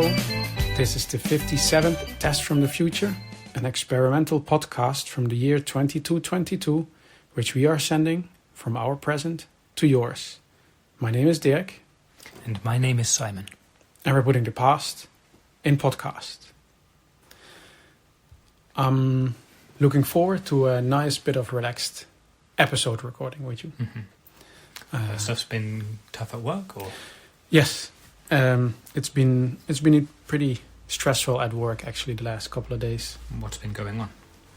Hello, this is the 57th Test from the Future, an experimental podcast from the year 2222, which we are sending from our present to yours. My name is Dirk. And my name is Simon. And we're putting the past in podcast. I'm looking forward to a nice bit of relaxed episode recording with you. Mm-hmm. Stuff's been tough at work, or? Yes, it's been pretty stressful at work actually the last couple of days. What's been going on?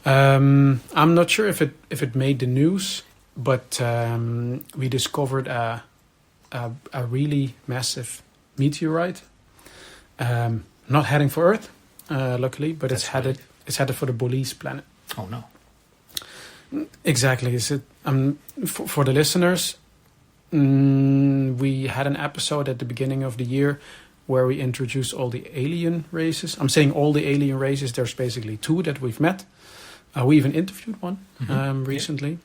I'm not sure if it made the news, but we discovered a really massive meteorite, not heading for Earth, luckily, but it's headed for the Bolees planet. Oh no! Exactly. Is it for the listeners? We had an episode at the beginning of the year where we introduced all the alien races. I'm saying all the alien races. There's basically 2 that we've met. We even interviewed one recently.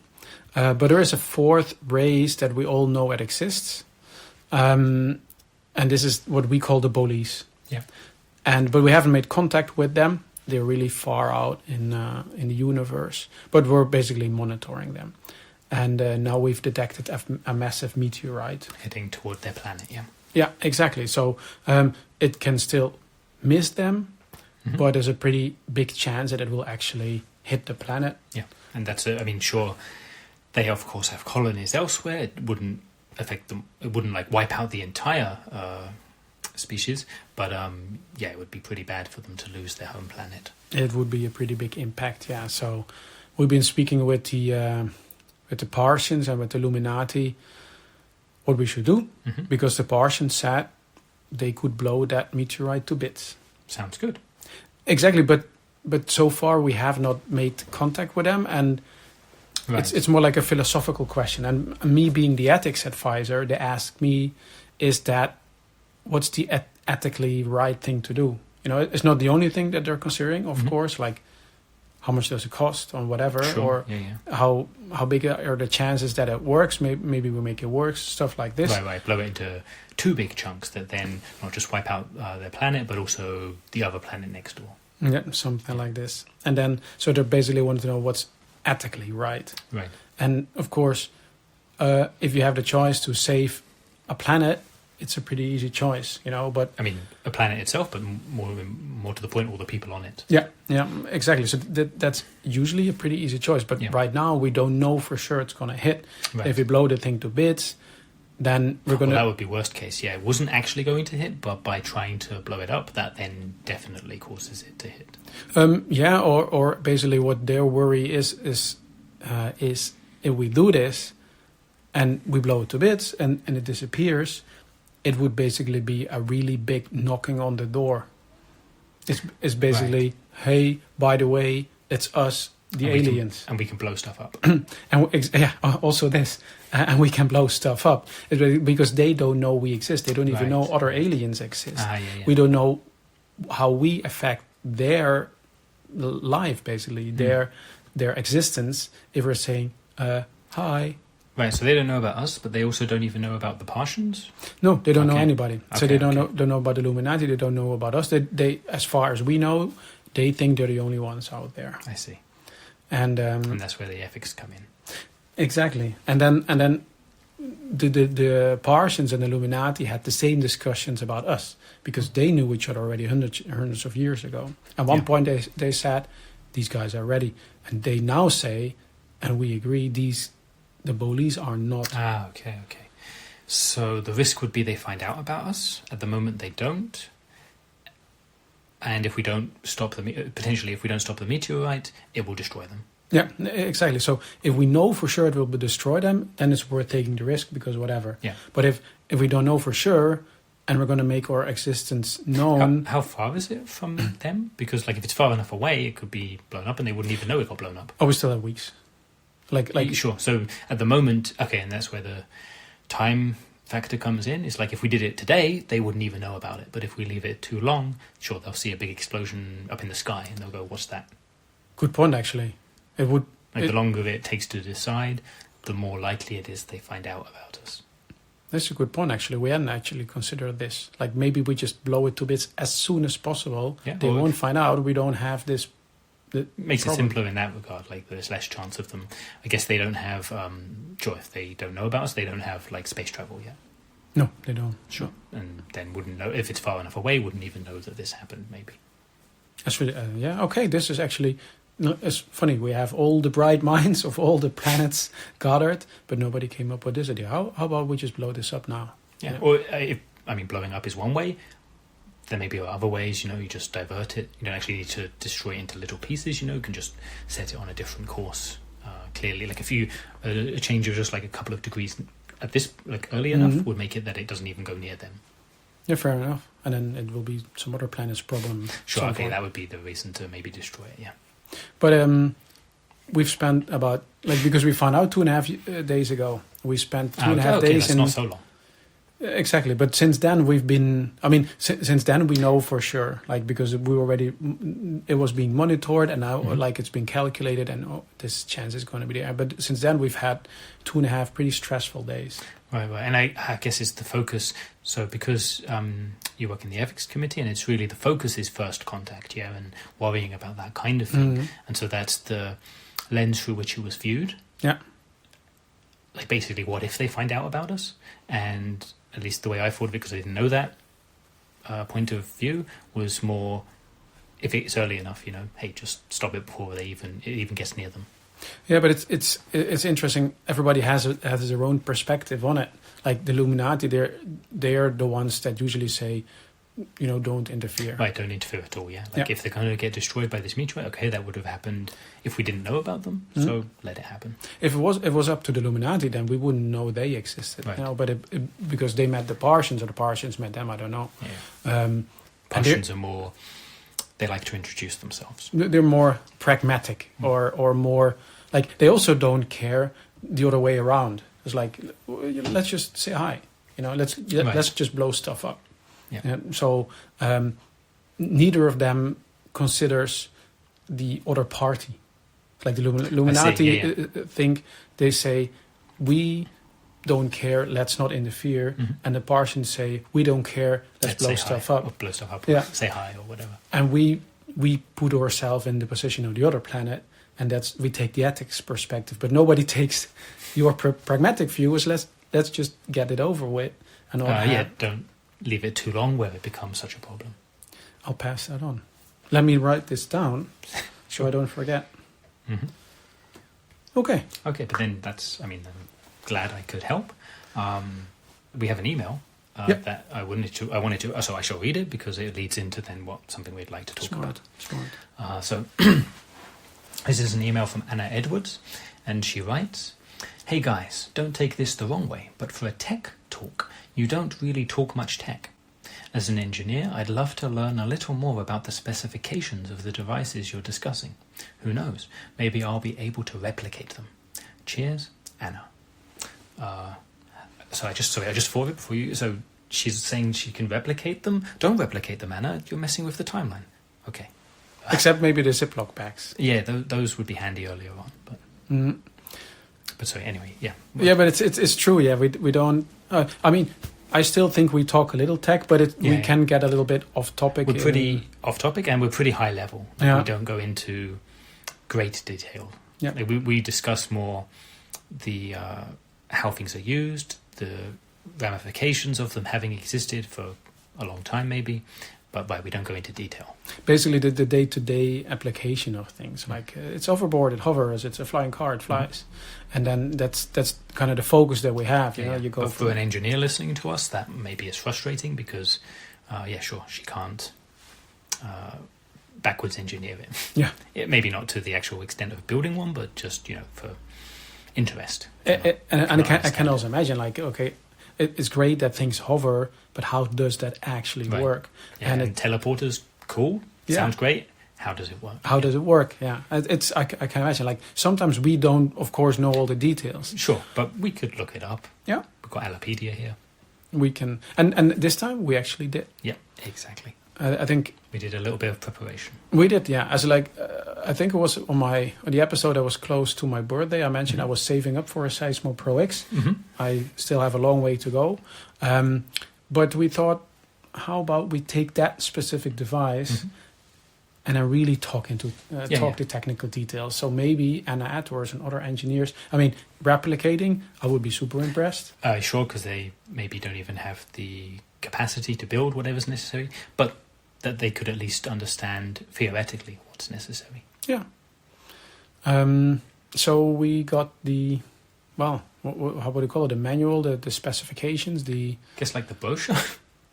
But there is a 4th race that we all know it exists. And this is what we call the Bolees. Yeah. But we haven't made contact with them. They're really far out in the universe. But we're basically monitoring them. And now we've detected a massive meteorite. Heading toward their planet, yeah. Yeah, exactly. So it can still miss them, but there's a pretty big chance that it will actually hit the planet. Yeah, and that's, sure, they of course have colonies elsewhere. It wouldn't affect them. It wouldn't wipe out the entire species. But it would be pretty bad for them to lose their home planet. It would be a pretty big impact, yeah. So we've been speaking with the Parsians and with the Illuminati what we should do, because the Parsians said they could blow that meteorite to bits. Sounds good. Exactly, but so far we have not made contact with them, and it's more like a philosophical question. And me being the ethics advisor, they asked me, what's the ethically right thing to do? It's not the only thing that they're considering, of course, like how much does it cost or whatever, or how big are the chances that it works? Maybe we make it work, stuff like this. Right. Blow it into 2 big chunks that then not just wipe out their planet, but also the other planet next door. Yeah, something like this. And then, so they basically want to know what's ethically right. Right. And of course, if you have the choice to save a planet, it's a pretty easy choice, but... a planet itself, but more to the point, all the people on it. Yeah, exactly. So that's usually a pretty easy choice. But right now, we don't know for sure it's going to hit. Right. If we blow the thing to bits, then we're going to... Well, that would be worst case, yeah. It wasn't actually going to hit, but by trying to blow it up, that then definitely causes it to hit. Or basically what their worry is if we do this and we blow it to bits and it disappears... it would basically be a really big knocking on the door. It's basically, hey, by the way, it's us, the aliens. And we can blow stuff up. Also this. And we can blow stuff up. Because they don't know we exist. They don't even know other aliens exist. We don't know how we affect their life, basically, their existence, if we're saying, hi. Right, so they don't know about us, but they also don't even know about the Parsians? No, they don't know anybody. So they don't know about the Illuminati, they don't know about us. They, as far as we know, they think they're the only ones out there. I see. And that's where the ethics come in. Exactly. And then the Parsians and the Illuminati had the same discussions about us, because they knew each other already hundreds of years ago. At one point they said, these guys are ready. And they now say, and we agree, the Bolees are not. Okay. So the risk would be they find out about us. At the moment, they don't. And if we don't stop potentially, if we don't stop the meteorite, it will destroy them. Yeah, exactly. So if we know for sure it will destroy them, then it's worth taking the risk, because whatever. Yeah. But if we don't know for sure, and we're going to make our existence known... How far is it from them? Because if it's far enough away, it could be blown up, and they wouldn't even know it got blown up. Oh, we still have weeks. Sure. So at the moment, and that's where the time factor comes in. It's if we did it today, they wouldn't even know about it. But if we leave it too long, sure, they'll see a big explosion up in the sky and they'll go, what's that? Good point, actually. It would... the longer it takes to decide, the more likely it is they find out about us. That's a good point, actually. We hadn't actually considered this. Like, maybe we just blow it to bits as soon as possible. Yeah, they won't find out. We don't have this. Makes it simpler in that regard. Like, there's less chance of them. I guess they don't have. Sure, if they don't know about us, they don't have like space travel yet. No, they don't. Sure. And then wouldn't know if it's far enough away. Wouldn't even know that this happened. Maybe. That's really yeah. Okay, this is actually. No, it's funny. We have all the bright minds of all the planets gathered, but nobody came up with this idea. How about we just blow this up now? Yeah. Or blowing up is one way. There may be other ways. You just divert it. You don't actually need to destroy it into little pieces. You can just set it on a different course. Clearly, like if you a change of just like a couple of degrees at this like early enough would make it that it doesn't even go near them. Yeah, fair enough. And then it will be some other planet's problem. Sure. Okay, that would be the reason to maybe destroy it. Yeah. But we've spent about because we found out 2.5 days ago. We spent 2.5 days. That's not so long. Exactly, but since then we've been. I mean, since then we know for sure, because we already it was being monitored, and now it's been calculated, and this chance is going to be there. But since then we've had 2.5 pretty stressful days. Right, and I guess it's the focus. So because you work in the ethics committee, and it's really the focus is first contact, and worrying about that kind of thing, and so that's the lens through which it was viewed. Yeah, like basically, what if they find out about us? And at least the way I thought of it, because I didn't know that point of view, was more if it's early enough, hey, just stop it before it even gets near them. Yeah, but it's interesting. Everybody has their own perspective on it. Like the Illuminati, they're the ones that usually say, don't interfere. Right, don't interfere at all. Yeah, if they're going to get destroyed by this meteorite, okay, that would have happened if we didn't know about them. So let it happen. If it was up to the Illuminati, then we wouldn't know they existed. Right. But because they met the Parsians, or the Parsians met them, I don't know. Yeah. Parsians are more. They like to introduce themselves. They're more pragmatic, or more like they also don't care the other way around. It's like, let's just say hi. Let's just blow stuff up. Yeah. So neither of them considers the other party. Like the Illuminati think, they say, we don't care, let's not interfere. And the Parsians say, we don't care, let's blow stuff up. Or blow stuff up, say hi or whatever. And we put ourselves in the position of the other planet, and we take the ethics perspective. But nobody takes your pragmatic view is let's just get it over with. And don't leave it too long where it becomes such a problem. I'll pass that on. Let me write this down so I don't forget. Okay, but then I'm glad I could help. We have an email that I wanted to. So I shall read it because it leads into then something we'd like to talk about. Smart. So this is an email from Anna Edwards, and she writes, "Hey guys, don't take this the wrong way, but for a tech talk, you don't really talk much tech. As an engineer, I'd love to learn a little more about the specifications of the devices you're discussing. Who knows, maybe I'll be able to replicate them. Cheers, Anna." So I just thought of it for you. So she's saying she can replicate them. Don't replicate them, Anna. You're messing with the timeline. Okay. Except maybe the Ziploc bags. Yeah, those would be handy earlier on. But but sorry, anyway, yeah. Yeah, but it's true. Yeah, we don't. I still think we talk a little tech, but we can get a little bit off topic. We're pretty off topic, and we're pretty high level. We don't go into great detail. Yeah, we discuss more the how things are used, the ramifications of them having existed for a long time, maybe. But we don't go into detail. Basically, the day-to-day application of things, like it's overboard, it hovers, it's a flying car, it flies, and then that's kind of the focus that we have. You go. But for an engineer listening to us, that maybe is frustrating because, she can't backwards engineer it. Yeah, maybe not to the actual extent of building one, but just for interest. And I can also imagine, it's great that things hover, but how does that actually work? Yeah, and teleporters, cool. Sounds great. How does it work? How does it work? Yeah, I can imagine. Sometimes we don't, of course, know all the details. Sure, but we could look it up. Yeah, we've got Alapedia here. We can, and this time we actually did. Yeah, exactly. I think we did a little bit of preparation. We did, yeah. As like, I think it was on the episode that was close to my birthday. I mentioned I was saving up for a Seismo Pro-X. I still have a long way to go, but we thought, how about we take that specific device and then really talk the technical details. So maybe Anna Attors and other engineers. I mean, replicating, I would be super impressed. Sure, because they maybe don't even have the capacity to build whatever's necessary, but that they could at least understand theoretically what's necessary. Yeah. So we got the, well, how would you call it? The manual, the specifications, I guess like the brochure.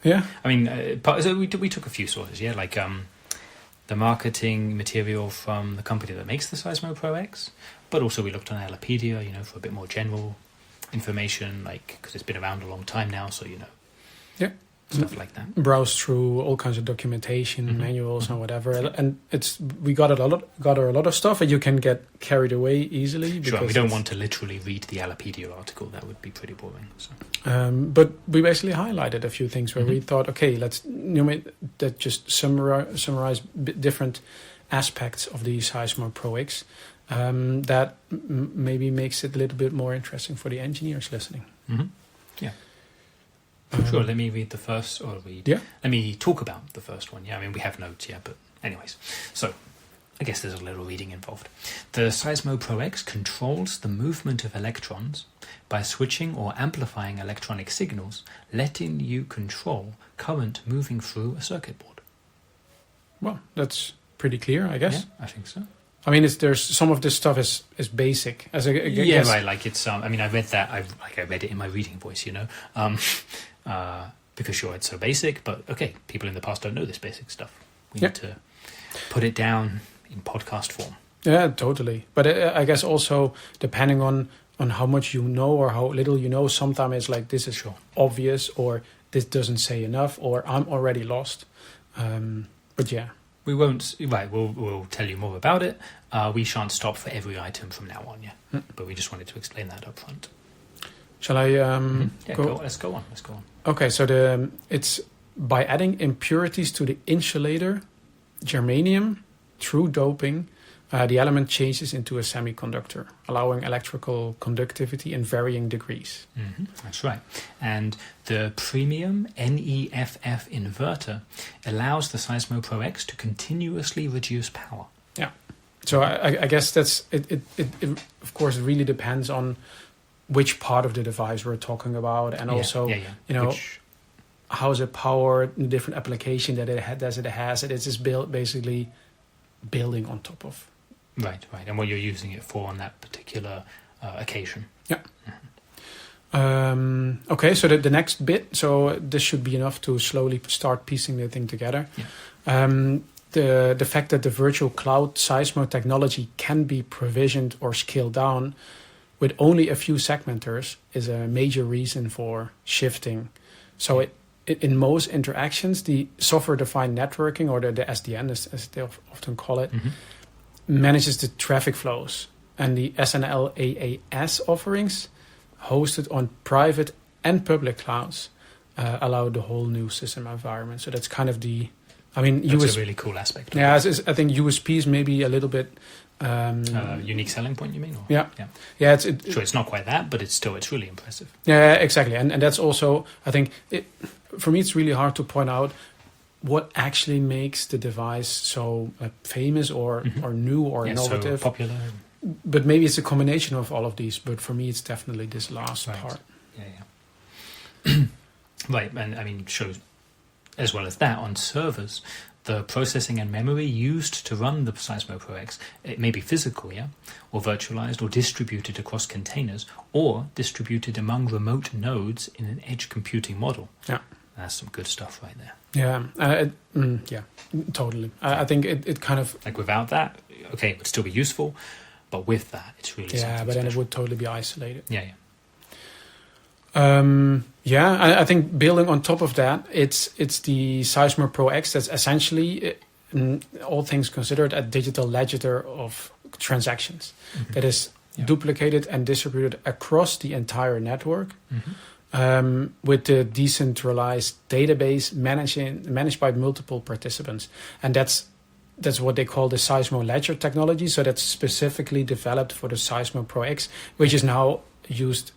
Yeah. I mean, so we took a few sources, yeah, like the marketing material from the company that makes the Seismo Pro-X, but also we looked on Alapedia, for a bit more general information, like, because it's been around a long time now, so, Yeah. Stuff like that. Browse through all kinds of documentation, manuals, and whatever, and we got a lot of stuff, and you can get carried away easily. Sure, we don't want to literally read the Alapedia article; that would be pretty boring. So. But we basically highlighted a few things where we thought, okay, let's that just summarize different aspects of the Seismo Pro-X that maybe makes it a little bit more interesting for the engineers listening. Yeah. Sure, let me read the first, let me talk about the first one. Yeah, I mean, we have notes, yeah, but anyways. So, I guess there's a little reading involved. The Seismo Pro-X controls the movement of electrons by switching or amplifying electronic signals, letting you control current moving through a circuit board. Well, that's pretty clear, I guess. Yeah, I think so. I mean, there's some of this stuff is basic. Yeah, right. Like it's. I mean, I read that. I read it in my reading voice. Because sure, it's so basic. But okay, people in the past don't know this basic stuff. We need to put it down in podcast form. Yeah, totally. But I guess also depending on how much you know or how little you know, sometimes it's like this is obvious or this doesn't say enough or I'm already lost. But yeah. We won't. Right, we'll tell you more about it. We shan't stop for every item from now on, yeah. But we just wanted to explain that up front. Shall I go? Let's go on. Okay, so it's by adding impurities to the insulator, germanium, through doping, the element changes into a semiconductor, allowing electrical conductivity in varying degrees. That's right. And the premium NEFF inverter allows the Seismo Pro-X to continuously reduce power. Yeah. So I guess that's it. Of course, it really depends on which part of the device we're talking about, and also how is it powered, the different application that it has. It is just basically building on top of. Right, and what you're using it for on that particular occasion. Yeah. Okay, so the next bit, so this should be enough to slowly start piecing the thing together. Yeah. The fact that the virtual cloud Seismo technology can be provisioned or scaled down with only a few segmenters is a major reason for shifting. So in most interactions, the software-defined networking, or the SDN as they often call it, manages the traffic flows, and the SNL-AAS offerings hosted on private and public clouds allow the whole new system environment. So that's kind of that's a really cool aspect. Yeah, I think USP is maybe a little bit unique selling point. You mean? Or? Yeah. Sure, it's not quite that, but it's really impressive. Yeah, exactly, and that's also, I think for me it's really hard to point out what actually makes the device so famous or new or innovative, so popular. But maybe it's a combination of all of these. But for me, it's definitely this last part. Yeah. Right, and I mean, shows as well as that on servers, the processing and memory used to run the Seismo Pro-X, it may be physical, or virtualized, or distributed across containers, or distributed among remote nodes in an edge computing model. Yeah. That's some good stuff right there. Yeah, totally. I think it kind of... Like without that, okay, it would still be useful, but with that, it's really something but special. then it would totally be isolated. Yeah. I think building on top of that, it's the Seismo Pro-X that's essentially, all things considered, a digital ledger of transactions that is duplicated and distributed across the entire network. with the decentralized database managed by multiple participants, and that's what they call the Seismo Ledger technology. So that's specifically developed for the Seismo Pro-X, which is now used,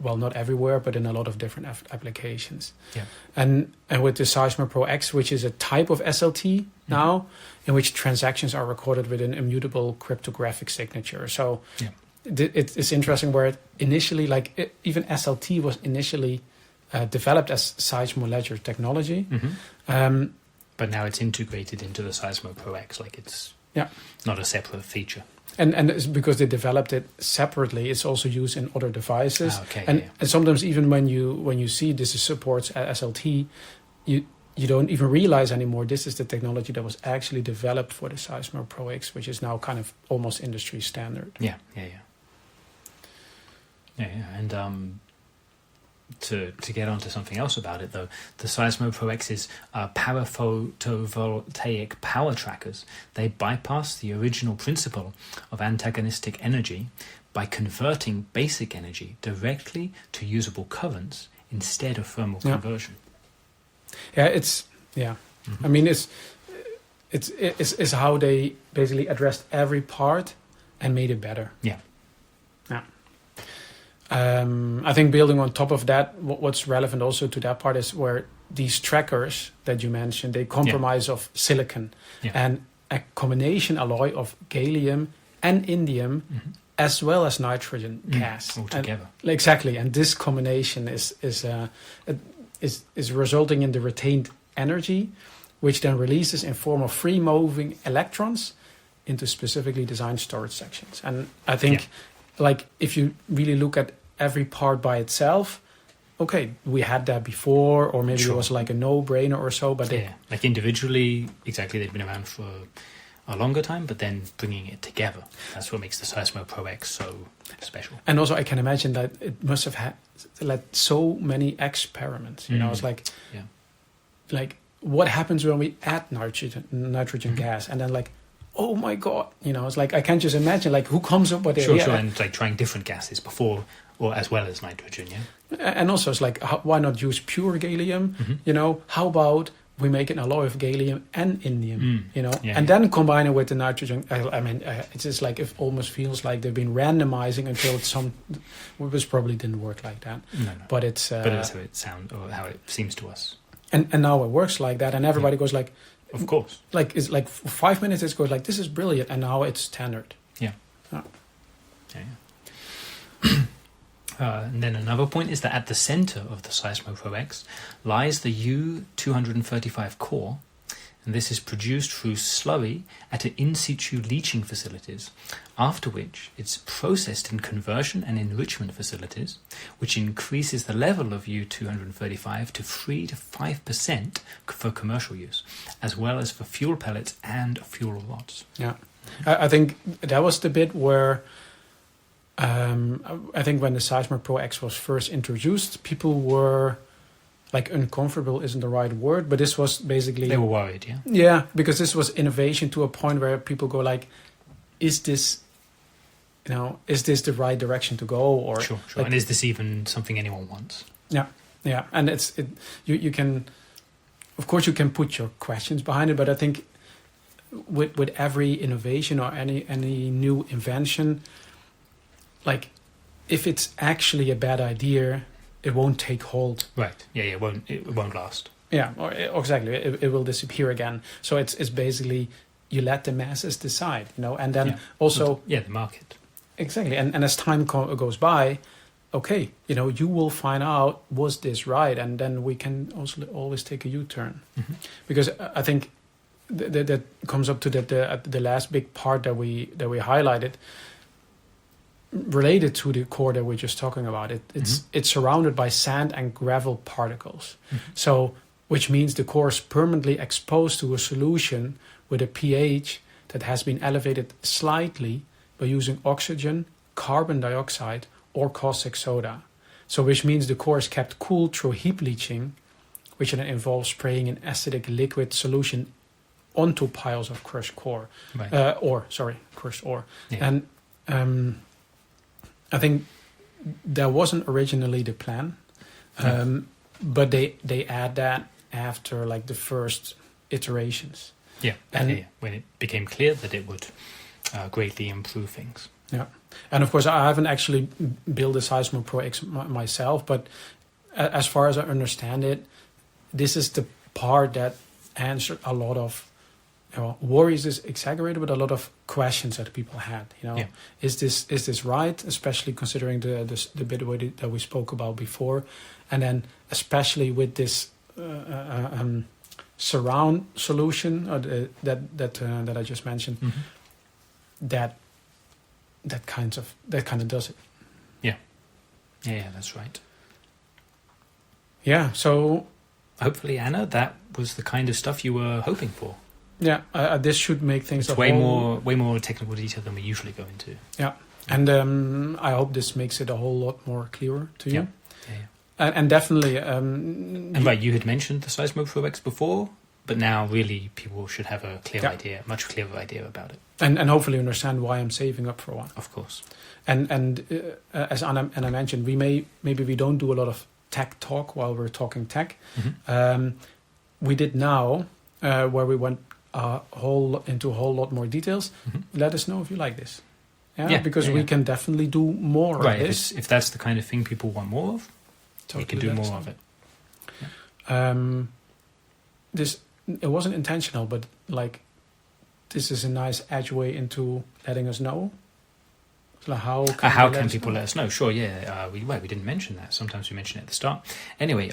well, not everywhere, but in a lot of different applications. Yeah. And with the Seismo Pro-X, which is a type of SLT now, in which transactions are recorded with an immutable cryptographic signature. So it's interesting where it initially, even SLT was initially developed as Seismo Ledger technology. But now it's integrated into the Seismo Pro-X, it's not a separate feature. And it's because they developed it separately, it's also used in other devices. And sometimes even when you see this supports SLT, you don't even realize anymore this is the technology that was actually developed for the Seismo Pro-X, which is now kind of almost industry standard. Yeah. And to get onto something else about it, though, the Seismo Pro-X's paraphotovoltaic power trackers, they bypass the original principle of antagonistic energy by converting basic energy directly to usable currents instead of thermal conversion. I mean, it's how they basically addressed every part and made it better. Yeah. I think building on top of that, what's relevant also to that part is where these trackers that you mentioned, they compromise of silicon and a combination alloy of gallium and indium, as well as nitrogen gas all together. Exactly, and this combination is resulting in the retained energy, which then releases in form of free moving electrons into specifically designed storage sections. And I think, if you really look at every part by itself, okay, we had that before, or maybe it was like a no-brainer or so, but individually, exactly, they've been around for a longer time, but then bringing it together, that's what makes the Seismo Pro-X so special. And also I can imagine that it must have had so many experiments, you know, it's like what happens when we add nitrogen gas, and then oh my God, you know, it's I can't just imagine who comes up with it. Sure, and trying different gases before or as well as nitrogen, And also it's why not use pure gallium? You know, how about we make an alloy of gallium and indium, you know, then combine it with the nitrogen. I mean, it's just it almost feels like they've been randomizing until which probably didn't work like that. No. But it's but that's how it sounds, or how it seems to us. And now it works like that, and everybody goes of course. It's for 5 minutes it goes this is brilliant, and now it's standard. Yeah. And then another point is that at the center of the Seismo Pro-X lies the U-235 core, and this is produced through slurry at an in-situ leaching facilities, after which it's processed in conversion and enrichment facilities, which increases the level of U-235 to 3 to 5% for commercial use, as well as for fuel pellets and fuel rods. Yeah, I think that was the bit where I think when the Seismo Pro-X was first introduced, people were uncomfortable isn't the right word, but this was basically... They were worried, yeah? Yeah, because this was innovation to a point where people go is this the right direction to go? Or Sure. And is this even something anyone wants? Yeah. And you can... Of course, you can put your questions behind it, but I think with every innovation or any new invention, if it's actually a bad idea, it won't take hold. Right. Yeah. It won't last. Yeah. Or exactly. It will disappear again. So it's basically you let the masses decide, you know, and then also the market. Exactly. And as time goes by, okay, you know, you will find out, was this right, and then we can also always take a U-turn, because I think that comes up to the last big part that we highlighted. Related to the core that we're just talking about, it's surrounded by sand and gravel particles. So, which means the core is permanently exposed to a solution with a pH that has been elevated slightly by using oxygen, carbon dioxide, or caustic soda. So, which means the core is kept cool through heap leaching, which then involves spraying an acidic liquid solution onto piles of crushed core, crushed ore, and I think that wasn't originally the plan. But they add that after like the first iterations. Yeah, And when it became clear that it would greatly improve things. yeah, and of course I haven't actually built a Seismo Pro-X myself, but as far as I understand it, this is the part that answered a lot of worries is exaggerated, but a lot of questions that people had. Yeah. Is this right? Especially considering the bit that we spoke about before, and then especially with this surround solution that I just mentioned. That kind of does it. Yeah, that's right. Yeah. So hopefully, Anna, that was the kind of stuff you were hoping for. yeah, this should make things It's way more technical detail than we usually go into. Yeah, and I hope this makes it a whole lot more clearer to you. Yeah. And definitely. And right, you had mentioned the Seismo Pro-X before, but now really people should have a much clearer idea about it. And hopefully understand why I'm saving up for one. Of course. And as Anna mentioned, maybe we don't do a lot of tech talk while we're talking tech. We did now, where we went into a whole lot more details. Let us know if you like this. Because we can definitely do more of this. If that's the kind of thing people want more of, we can do more of it. This it wasn't intentional, but like this is a nice edge way into letting us know. So how can people let us know? Sure, yeah. We didn't mention that. Sometimes we mention it at the start. Anyway,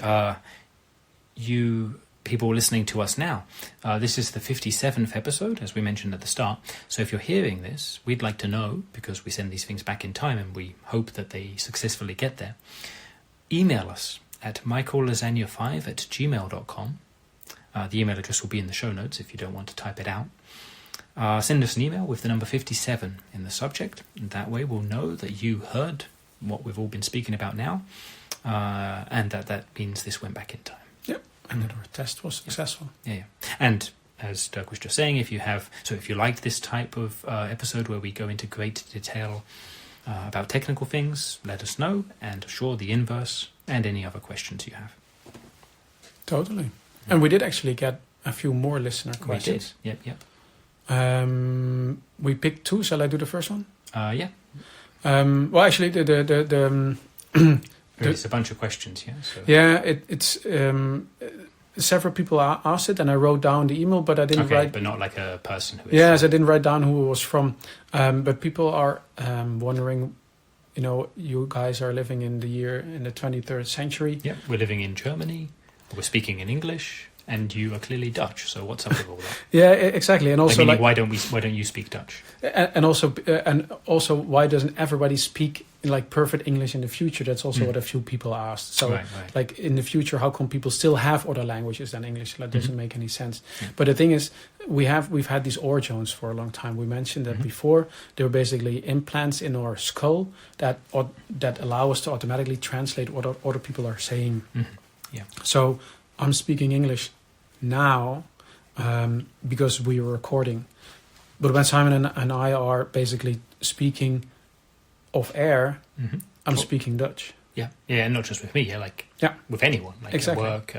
you people listening to us now, this is the 57th episode, as we mentioned at the start. So if you're hearing this, we'd like to know, because we send these things back in time and we hope that they successfully get there. Email us at michaellasagna5@gmail.com. The email address will be in the show notes if you don't want to type it out. Send us an email with the number 57 in the subject. And that way we'll know that you heard what we've all been speaking about now, and that means this went back in time. Yep, and that our test was successful. Yeah. And as Dirk was just saying, if you liked this type of episode where we go into great detail about technical things, let us know, and sure, the inverse and any other questions you have. Totally. And we did actually get a few more listener questions. We did. Yep. We picked two. Shall I do the first one? Yeah. Well, actually, It's a bunch of questions, yeah. So. Yeah, it's several people asked it, and I wrote down the email, but I didn't write. But not like a person who. Yes, I didn't write down who it was from. But people are wondering. You guys are living in the 23rd century. Yeah, we're living in Germany. We're speaking in English, and you are clearly Dutch. So what's up with all that? Yeah, exactly. And also, why don't you speak Dutch? And also, why doesn't everybody speak like perfect English in the future? That's also what a few people asked. So, like in the future, how come people still have other languages than English? That doesn't make any sense. Yeah. But the thing is, we've had these orzones for a long time. We mentioned that before. They're basically implants in our skull that allow us to automatically translate what other people are saying. Yeah. So I'm speaking English now because we are recording. But when Simon and I are basically speaking off air, I'm speaking Dutch. Yeah, and not just with me. With anyone, exactly. At work.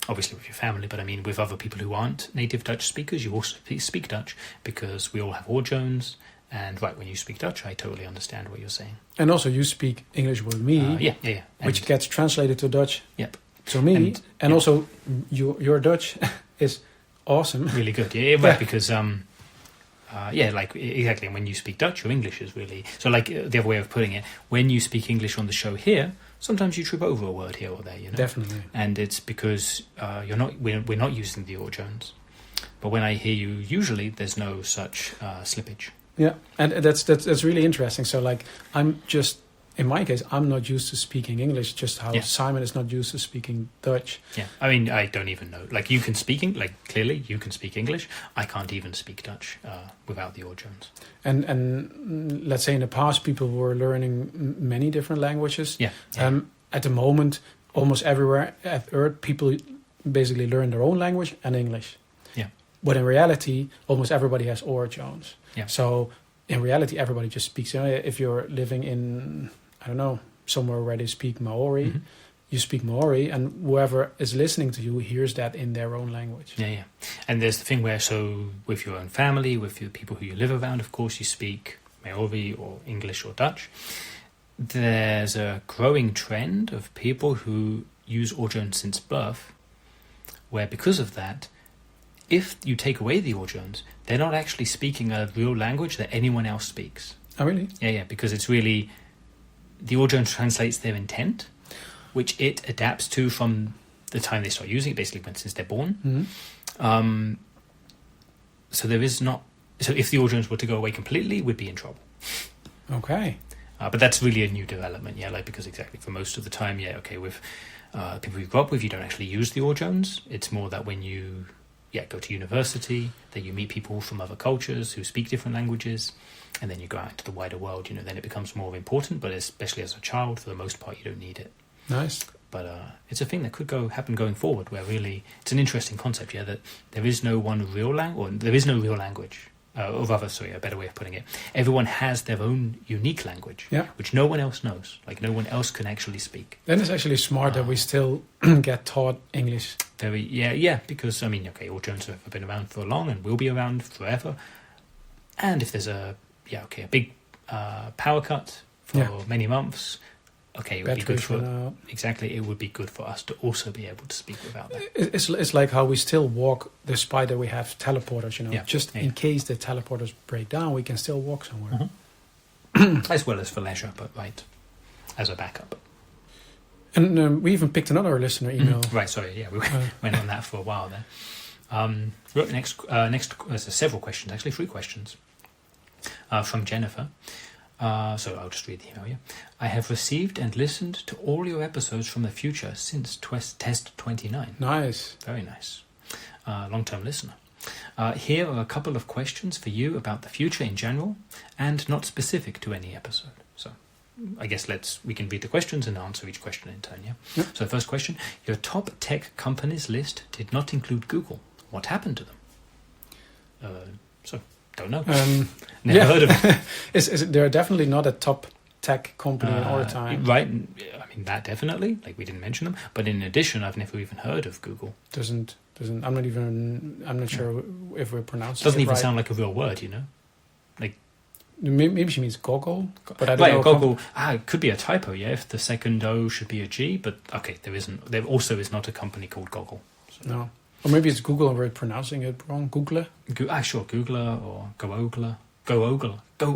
Obviously with your family, but I mean with other people who aren't native Dutch speakers, you also speak Dutch because we all have orzones. And when you speak Dutch, I totally understand what you're saying. And also you speak English with me, which gets translated to Dutch. Yep. To me, and also your Dutch is awesome. Really good, right? Because exactly. And when you speak Dutch, your English is really so. Like the other way of putting it, when you speak English on the show here, sometimes you trip over a word here or there. Definitely. And it's because we're not using the orzones. But when I hear you, usually there's no such slippage. Yeah, and that's really interesting. So in my case, I'm not used to speaking English, just how Simon is not used to speaking Dutch. Yeah, I mean, I don't even know. Like, you can speak, clearly you can speak English. I can't even speak Dutch without the orzones. And let's say in the past, people were learning many different languages. Yeah. At the moment, almost everywhere at Earth, people basically learn their own language and English. Yeah. But in reality, almost everybody has orzones. Yeah. So in reality, everybody just speaks. If you're living in, I don't know, somewhere where they speak Maori, you speak Maori, and whoever is listening to you hears that in their own language. Yeah. And there's the thing where, so with your own family, with the people who you live around, of course, you speak Maori or English or Dutch. There's a growing trend of people who use Orjones since birth, where because of that, if you take away the Orjones, they're not actually speaking a real language that anyone else speaks. Oh, really? Yeah, because it's really, the Orjones translates their intent, which it adapts to from the time they start using it, basically since they're born. Mm-hmm. So there is not, so if the Orjones were to go away completely, we'd be in trouble. Okay. But that's really a new development, because exactly for most of the time, with people you grew up with, you don't actually use the Orjones. It's more that when you go to university, that you meet people from other cultures who speak different languages, and then you go out into the wider world, then it becomes more important, but especially as a child, for the most part, you don't need it. Nice. But it's a thing that could happen going forward, where really, it's an interesting concept, that there is no one real language, or there is no real language. Or rather, a better way of putting it. Everyone has their own unique language, which no one else knows. Like, no one else can actually speak. Then it's actually smart that we still get taught English. Because, Orjones have been around for long and will be around forever. And if there's a big power cut for many months, it would be good for... Exactly, it would be good for us to also be able to speak without that. It's like how we still walk despite that we have teleporters, Just in case the teleporters break down, we can still walk somewhere. Mm-hmm. As well as for leisure, but as a backup. And we even picked another listener email. Right, sorry, we went on that for a while there. Next, there's several questions, actually 3 questions, from Jennifer. So I'll just read the email here. I have received and listened to all your episodes from the future since test 29. Nice. Very nice. Long-term listener. Here are a couple of questions for you about the future in general and not specific to any episode. So I guess we can read the questions and answer each question in turn, Yep. So the first question, your top tech companies list did not include Google. What happened to them? Don't know. Never heard of it. They're definitely not a top tech company in our time. Right. That definitely. Like, we didn't mention them. But in addition, I've never even heard of Google. Doesn't. I'm not sure if we're pronouncing it doesn't even right. sound like a real word, Like, maybe she means Goggle, but I don't know. Goggle. It could be a typo, if the second O should be a G, but okay, there isn't. There also is not a company called Goggle. So. No. Or maybe it's Google and we're pronouncing it wrong. Google? Sure, Googler or Go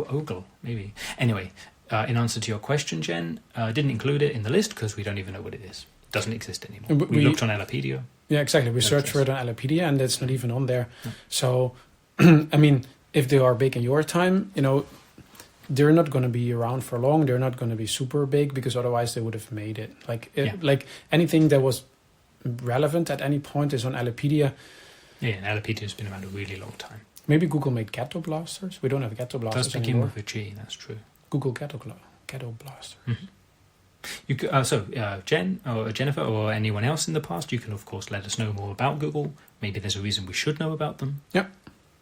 Ogle, maybe. Anyway, in answer to your question, Jen, didn't include it in the list because we don't even know what it is. It doesn't exist anymore. We looked on Alapedia. Yeah, exactly. We searched for it on Alapedia and it's not even on there. No. So, if they are big in your time, they're not going to be around for long. They're not going to be super big because otherwise they would have made it. Like anything that was relevant at any point is on Alapedia. Yeah, and Alapedia has been around a really long time. Maybe Google made ghetto blasters. We don't have ghetto blasters does begin anymore. with a G, that's true. Google ghetto blasters. Mm-hmm. You could, Jen or Jennifer or anyone else in the past, you can of course let us know more about Google. Maybe there's a reason we should know about them. Yeah.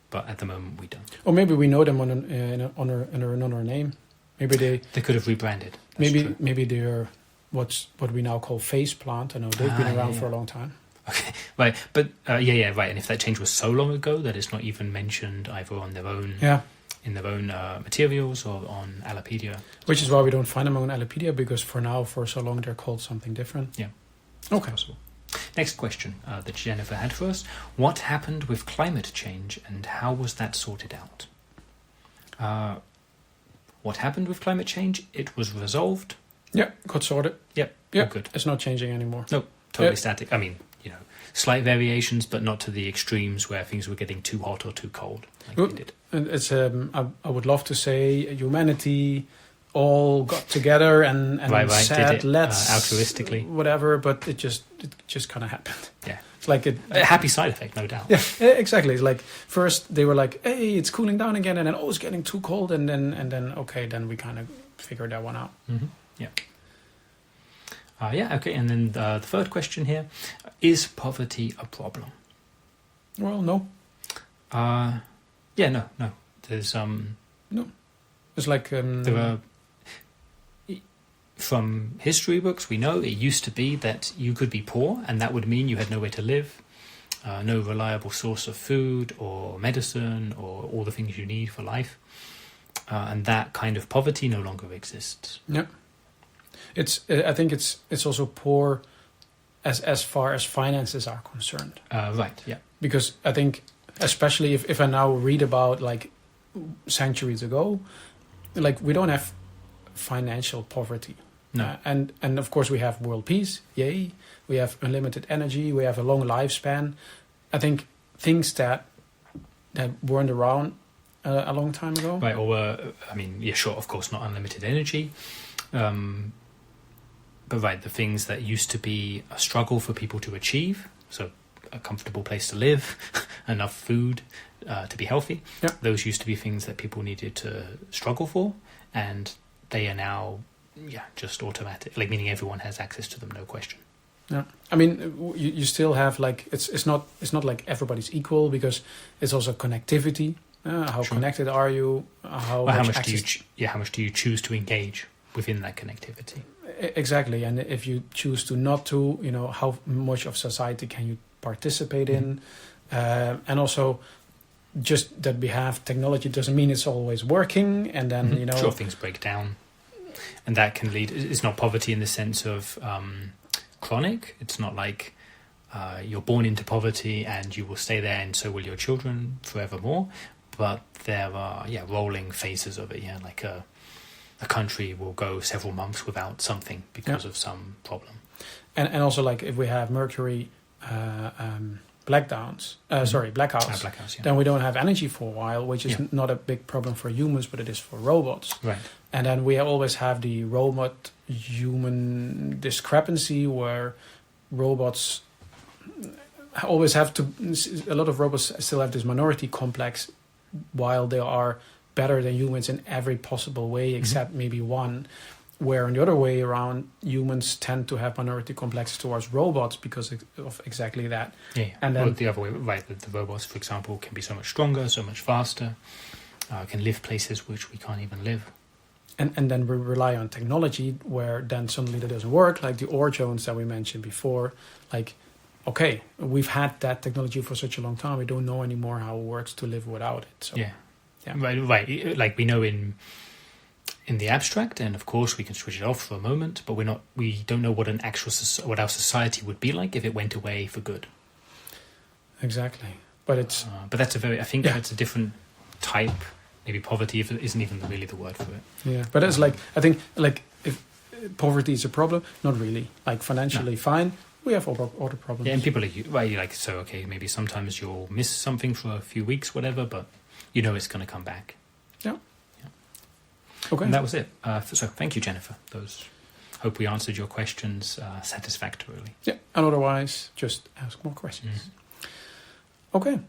But at the moment we don't. Or maybe we know them under another name. Maybe they could have rebranded. Maybe they're what we now call face plant. I know they've been around for a long time. Okay, right, but right. And if that change was so long ago that it's not even mentioned either on their own, in their own materials or on Alapedia, which is why we don't find them on Alapedia because for so long they're called something different. Yeah, okay. Possible. Next question that Jennifer had for us: what happened with climate change and how was that sorted out? What happened with climate change? It was resolved. Yeah, got sorted. Yep. Yeah, good. It's not changing anymore. No, totally static. Slight variations, but not to the extremes where things were getting too hot or too cold. They did. And it's I would love to say humanity all got together and said, did it, let's altruistically, whatever, but it just kind of happened. Yeah, it's like a happy side effect, no doubt. Yeah, exactly. It's like first they were like, "Hey, it's cooling down again," and then it's getting too cold, and then okay, then we kind of figured that one out. Mm-hmm. Yeah. Okay, and then the third question here, is poverty a problem? Well, no. No. There's no. It's like there are from history books, we know it used to be that you could be poor, and that would mean you had nowhere to live, no reliable source of food or medicine or all the things you need for life. And that kind of poverty no longer exists. Yeah. I think it's also poor as far as finances are concerned. Right, yeah. Because I think, especially if I now read about like centuries ago, like we don't have financial poverty. No. And of course we have world peace, yay. We have unlimited energy, we have a long lifespan. I think things that weren't around a long time ago. Right, or, sure, of course, not unlimited energy. But right, the things that used to be a struggle for people to achieve, so a comfortable place to live, enough food to be healthy, those used to be things that people needed to struggle for, and they are now, just automatic, like meaning everyone has access to them, no question. Yeah, I mean, you still have like it's not like everybody's equal, because it's also connectivity. How connected are you? How much do you choose to engage within that connectivity? Exactly, and if you choose to not to, how much of society can you participate in? And also, just that we have technology doesn't mean it's always working, and then sure, things break down, and that can lead. It's not poverty in the sense of chronic. It's not like you're born into poverty and you will stay there, and so will your children forevermore. But there are rolling phases of it. Like a country will go several months without something because of some problem. And also, like if we have mercury blackouts, then we don't have energy for a while, which is not a big problem for humans, but it is for robots. Right. And then we always have the robot-human discrepancy, where robots always have to. A lot of robots still have this minority complex, while they are better than humans in every possible way, except maybe one. Where on the other way around, humans tend to have minority complexes towards robots because of exactly that. Yeah. And then the other way, right? The robots, for example, can be so much stronger, so much faster, can live places which we can't even live. And then we rely on technology, where then suddenly that doesn't work, like the ore zones that we mentioned before. Like, okay, we've had that technology for such a long time, we don't know anymore how it works to live without it. So right. Like we know in the abstract, and of course we can switch it off for a moment, but we don't know what what our society would be like if it went away for good. Exactly, but it's that's that's a different type. Maybe poverty isn't even really the word for it. Yeah, but it's like, I think, like, if poverty is a problem, not really. Like, financially fine, we have other problems. Yeah, and people are maybe sometimes you'll miss something for a few weeks, whatever, but it's going to come back. Yeah. Okay. And that was it. So thank you, Jennifer. Hope we answered your questions satisfactorily. Yeah, and otherwise, just ask more questions. Okay.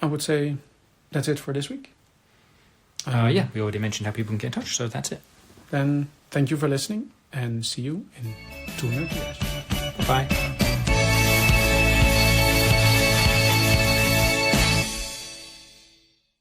I would say that's it for this week. We already mentioned how people can get in touch, so that's it. Then thank you for listening, and see you in 200 years. Bye.